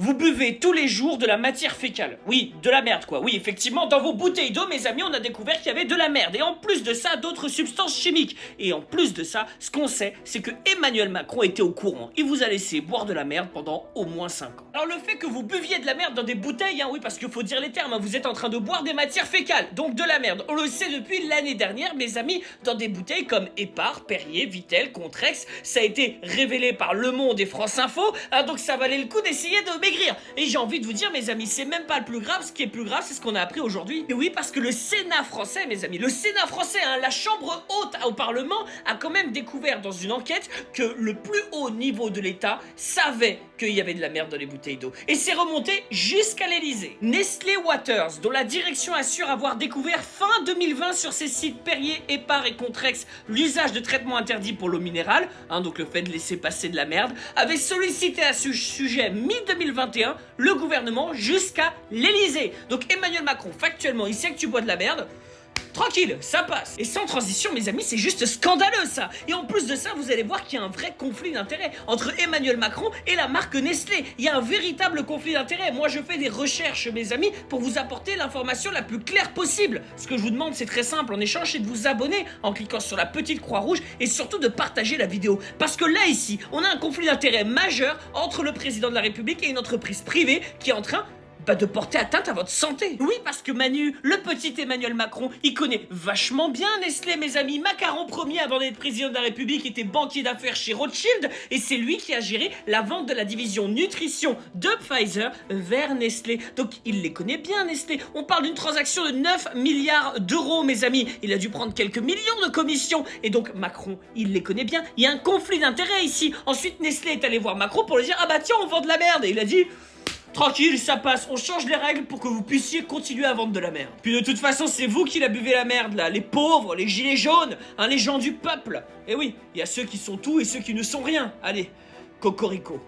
Vous buvez tous les jours de la matière fécale. Oui, de la merde quoi. Oui, effectivement, dans vos bouteilles d'eau, mes amis, on a découvert qu'il y avait de la merde. Et en plus de ça, d'autres substances chimiques. Et en plus de ça, ce qu'on sait, c'est que Emmanuel Macron était au courant. Il vous a laissé boire de la merde pendant au moins 5 ans. Alors le fait que vous buviez de la merde dans des bouteilles, oui, parce qu'il faut dire les termes, vous êtes en train de boire des matières fécales, donc de la merde. On le sait depuis l'année dernière, mes amis, dans des bouteilles comme Épar, Perrier, Vitel, Contrex, ça a été révélé par Le Monde et France Info, donc ça valait le coup d'essayer de maigrir. Et j'ai envie de vous dire, mes amis, c'est même pas le plus grave, ce qui est plus grave, c'est ce qu'on a appris aujourd'hui. Et oui, parce que le Sénat français, mes amis, le Sénat français, la chambre haute au Parlement, a quand même découvert dans une enquête que le plus haut niveau de l'État savait qu'il y avait de la merde dans les bouteilles d'eau. Et c'est remonté jusqu'à l'Elysée. Nestlé Waters, dont la direction assure avoir découvert fin 2020 sur ses sites Perrier, Épar et Contrex l'usage de traitements interdits pour l'eau minérale, donc le fait de laisser passer de la merde, avait sollicité à ce sujet mi-2021 le gouvernement jusqu'à l'Elysée. Donc Emmanuel Macron, factuellement, il sait que tu bois de la merde. Tranquille, ça passe. Et sans transition, mes amis, c'est juste scandaleux ça. Et en plus de ça, vous allez voir qu'il y a un vrai conflit d'intérêts entre Emmanuel Macron et la marque Nestlé. Il y a un véritable conflit d'intérêts. Moi, je fais des recherches, mes amis, pour vous apporter l'information la plus claire possible. Ce que je vous demande, c'est très simple en échange, c'est de vous abonner en cliquant sur la petite croix rouge et surtout de partager la vidéo. Parce que là, ici, on a un conflit d'intérêts majeur entre le président de la République et une entreprise privée qui est en train de porter atteinte à votre santé. Oui, parce que Manu, le petit Emmanuel Macron, il connaît vachement bien Nestlé, mes amis. Macron premier, avant d'être président de la République, était banquier d'affaires chez Rothschild, et c'est lui qui a géré la vente de la division nutrition de Pfizer vers Nestlé. Donc, il les connaît bien, Nestlé. On parle d'une transaction de 9 milliards d'euros, mes amis. Il a dû prendre quelques millions de commissions, et donc Macron, il les connaît bien. Il y a un conflit d'intérêts ici. Ensuite, Nestlé est allé voir Macron pour lui dire « Ah bah tiens, on vend de la merde !» Et il a dit « Tranquille, ça passe, on change les règles pour que vous puissiez continuer à vendre de la merde. » Puis de toute façon, c'est vous qui la buvez la merde là, les pauvres, les gilets jaunes, les gens du peuple. Et oui, il y a ceux qui sont tout et ceux qui ne sont rien. Allez, cocorico.